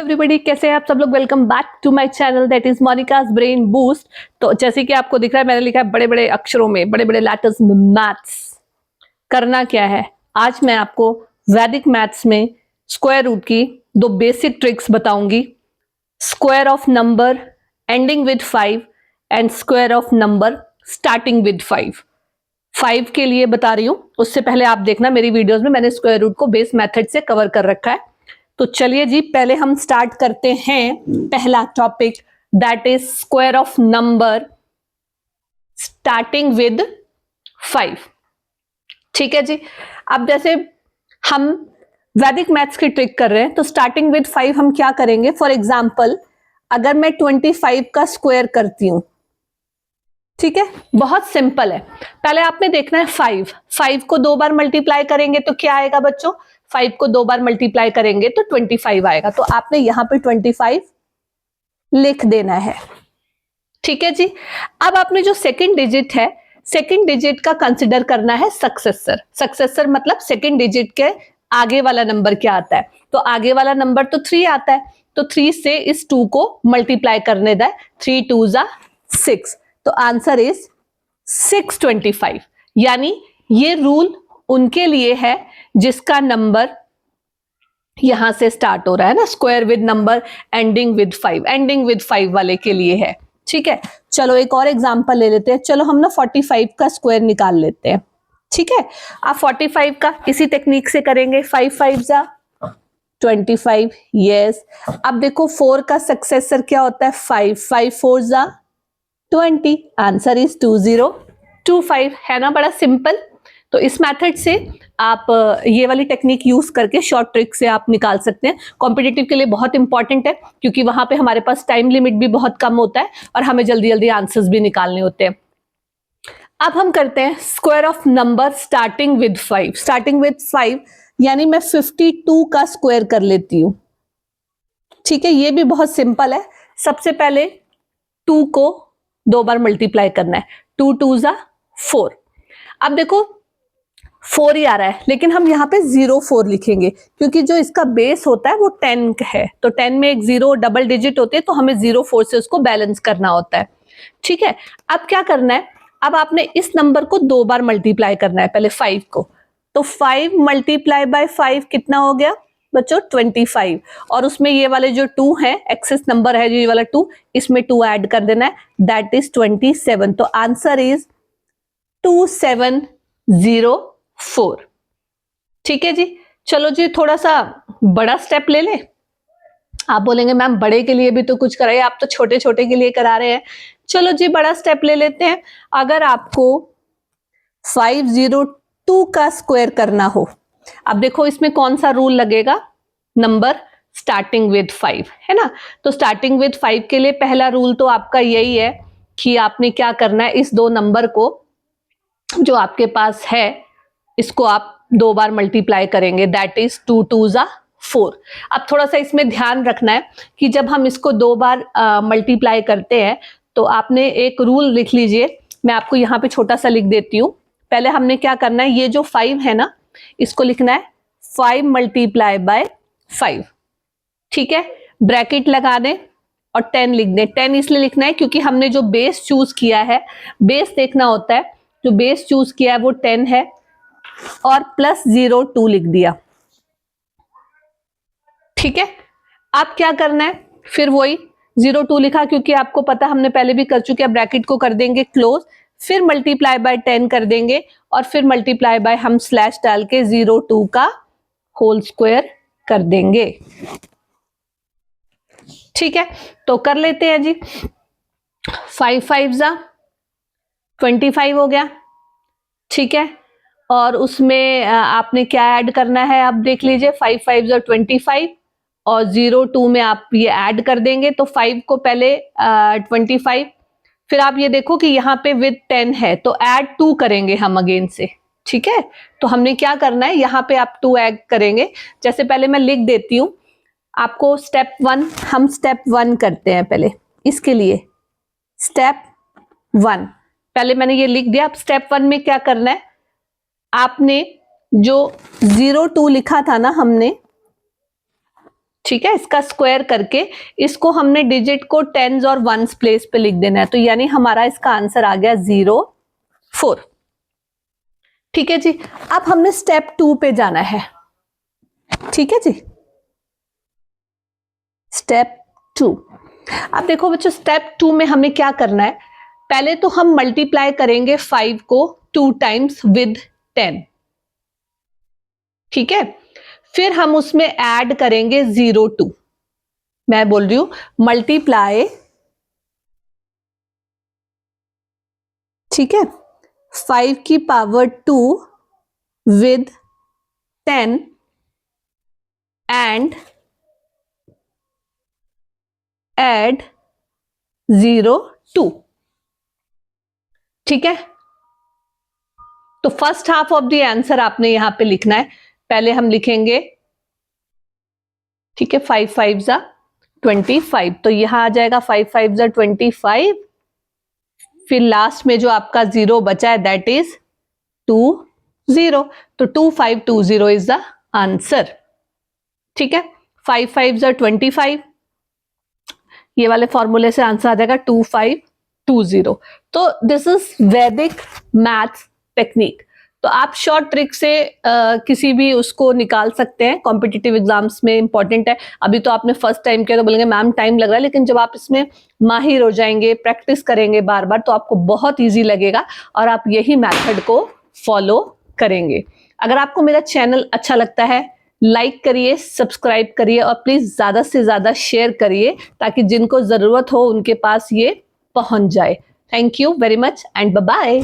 Everybody, कैसे हैं आप सब लोग। Welcome back to my channel that is Monica's brain boost. तो जैसे कि आपको दिख रहा है, मैंने लिखा है बड़े बड़े अक्षरों में, बड़े बड़े लेटर्स में मैथ्स। करना क्या है, आज मैं आपको वैदिक मैथ्स में स्क्वायर रूट की दो बेसिक ट्रिक्स बताऊंगी। Square of number ending with 5 and square of number starting with 5। 5 के लिए बता रही हूं, उससे पहले आप देखना मेरी वीडियोस में मैंने स्क्वायर रूट को बेस मेथड से कवर कर रखा है। तो चलिए जी, पहले हम स्टार्ट करते हैं पहला topic, that is square of number starting with 5। ठीक है जी। अब जैसे हम वैदिक मैथ्स की ट्रिक कर रहे हैं, तो स्टार्टिंग विद 5 हम क्या करेंगे। फॉर एग्जाम्पल, अगर मैं 25 का स्क्वायर करती हूं, ठीक है, बहुत सिंपल है। पहले आपने देखना है 5 को 2 बार मल्टीप्लाई करेंगे तो क्या आएगा बच्चों। 5 को 2 बार मल्टीप्लाई करेंगे तो 25 आएगा। तो आपने यहां पे 25 लिख देना है। ठीक है जी। अब आपने जो सेकंड डिजिट है, सेकंड डिजिट का कंसिडर करना है सक्सेसर। सक्सेसर मतलब सेकंड डिजिट के आगे वाला नंबर क्या आता है। तो आगे वाला नंबर तो 3 आता है, तो 3 से इस 2 को मल्टीप्लाई करने दें। 3 2 जा 6, तो आंसर इज 625। यानी ये रूल उनके लिए है जिसका नंबर यहां से स्टार्ट हो रहा है ना, square with number ending with 5, ending with 5 वाले के लिए है। ठीक है, चलो एक और एग्जांपल ले लेते हैं। चलो हम ना 45 का स्क्वायर निकाल लेते हैं। ठीक है, आप 45 का इसी टेक्निक से करेंगे। 5 5 जा 25, यस। अब देखो 4 का सक्सेसर क्या होता है, 5 5 4 जा 20, आंसर इज 2025, है ना, बड़ा सिंपल। तो इस मेथड से आप ये वाली टेक्निक यूज करके शॉर्ट ट्रिक से आप निकाल सकते हैं। कॉम्पिटिटिव के लिए बहुत इंपॉर्टेंट है, क्योंकि वहां पे हमारे पास टाइम लिमिट भी बहुत कम होता है और हमें जल्दी जल्दी आंसर्स भी निकालने होते हैं। अब हम करते हैं square of number starting with 5। Starting with 5 यानी मैं 52 का स्क्वायर कर लेती हूं। ठीक है, ये भी बहुत सिंपल है। सबसे पहले 2 को 2 बार मल्टीप्लाई करना है। 2 2 जा 4। अब देखो 4 ही आ रहा है, लेकिन हम यहाँ पे 04 लिखेंगे, क्योंकि जो इसका बेस होता है वो 10 है। तो 10 में एक 0 डबल डिजिट होती है, तो हमें 04 से उसको बैलेंस करना होता है। ठीक है, अब क्या करना है, अब आपने इस नंबर को 2 बार मल्टीप्लाई करना है, पहले 5 को। तो 5 मल्टीप्लाई बाय 5 कितना हो गया बच्चों, 25। और उसमें ये वाले जो 2 है, एक्सेस नंबर है जो ये वाला 2, इसमें 2 ऐड कर देना है, दैट इज 27। तो आंसर इज 2704। ठीक है जी। चलो जी, थोड़ा सा बड़ा स्टेप ले लें। आप बोलेंगे मैम बड़े के लिए भी तो कुछ कराइए, आप तो छोटे छोटे के लिए करा रहे हैं। चलो जी, बड़ा स्टेप ले लेते हैं। अगर आपको 502 का स्क्वायर करना हो, अब देखो इसमें कौन सा रूल लगेगा, नंबर स्टार्टिंग विद 5, है ना। तो स्टार्टिंग विद 5 के लिए पहला रूल तो आपका यही है कि आपने क्या करना है, इस 2 नंबर को जो आपके पास है, इसको आप 2 बार मल्टीप्लाई करेंगे, दैट इज 2 2 जा 4। अब थोड़ा सा इसमें ध्यान रखना है कि जब हम इसको 2 बार मल्टीप्लाई करते हैं, तो आपने एक रूल लिख लीजिए। मैं आपको यहाँ पे छोटा सा लिख देती हूँ। पहले हमने क्या करना है, ये जो 5 है ना, इसको लिखना है 5 मल्टीप्लाई बाय 5। ठीक है, ब्रैकेट लगा दें और 10 लिख दें। 10 इसलिए लिखना है क्योंकि हमने जो बेस चूज किया है, बेस देखना होता है, जो बेस चूज किया है वो 10 है, और प्लस 02 लिख दिया। ठीक है, अब क्या करना है, फिर वही 02 लिखा, क्योंकि आपको पता हमने पहले भी कर चुके हैं। ब्रैकेट को कर देंगे क्लोज, फिर मल्टीप्लाई बाय 10 कर देंगे, और फिर मल्टीप्लाई बाय हम स्लैश डाल के 02 का होल स्क्वायर कर देंगे। ठीक है, तो कर लेते हैं जी। 5 5 जा 25 हो गया। ठीक है, और उसमें आपने क्या ऐड करना है, आप देख लीजिए। 5 5 जा 25, और 02 में आप ये ऐड कर देंगे। तो 5 को पहले 25, फिर आप ये देखो कि यहाँ पे विद 10 है, तो ऐड 2 करेंगे हम अगेन से। ठीक है, तो हमने क्या करना है, यहाँ पे आप 2 ऐड करेंगे। जैसे पहले मैं लिख देती हूँ आपको, स्टेप 1, हम स्टेप 1 करते हैं पहले। इसके लिए स्टेप 1 पहले मैंने ये लिख दिया। अब स्टेप 1 में क्या करना है, आपने जो 02 लिखा था ना हमने, ठीक है, इसका स्क्वायर करके इसको हमने डिजिट को टेंस और वंस प्लेस पे लिख देना है, तो यानी हमारा इसका आंसर आ गया 0, 4। ठीक है जी, अब हमने स्टेप 2 पे जाना है। ठीक है जी, स्टेप 2। अब देखो बच्चों, स्टेप 2 में हमें क्या करना है, पहले तो हम मल्टीप्लाई करेंगे 5 को 2 टाइम्स विद 10। ठीक है, फिर हम उसमें ऐड करेंगे 0 2। मैं बोल रही हूं मल्टीप्लाई, ठीक है, 5 की पावर 2 विद 10 एंड ऐड 0 2। ठीक है, तो first half of the answer आपने यहां पे लिखना है। पहले हम लिखेंगे, ठीक है, 5 5 जा 25, तो यहां आ जाएगा 5 5 जा 25। फिर लास्ट में जो आपका 0 बचा है दैट इज 2 0, तो 2520 इज द आंसर। ठीक है, 5 5 जा 25, ये वाले फॉर्मूले से आंसर आ जाएगा 2520। तो दिस इज वैदिक मैथ्स टेक्निक। तो आप शॉर्ट ट्रिक से किसी भी उसको निकाल सकते हैं, कॉम्पिटिटिव एग्जाम्स में इंपॉर्टेंट है। अभी तो आपने फर्स्ट टाइम किया तो बोलेंगे मैम टाइम लग रहा है, लेकिन जब आप इसमें माहिर हो जाएंगे, प्रैक्टिस करेंगे बार बार, तो आपको बहुत ईजी लगेगा और आप यही मेथड को फॉलो करेंगे। अगर आपको मेरा चैनल अच्छा लगता है, लाइक करिए, सब्सक्राइब करिए और प्लीज ज्यादा से ज्यादा शेयर करिए ताकि जिनको जरूरत हो उनके पास ये पहुंच जाए। Thank you very much and bye bye.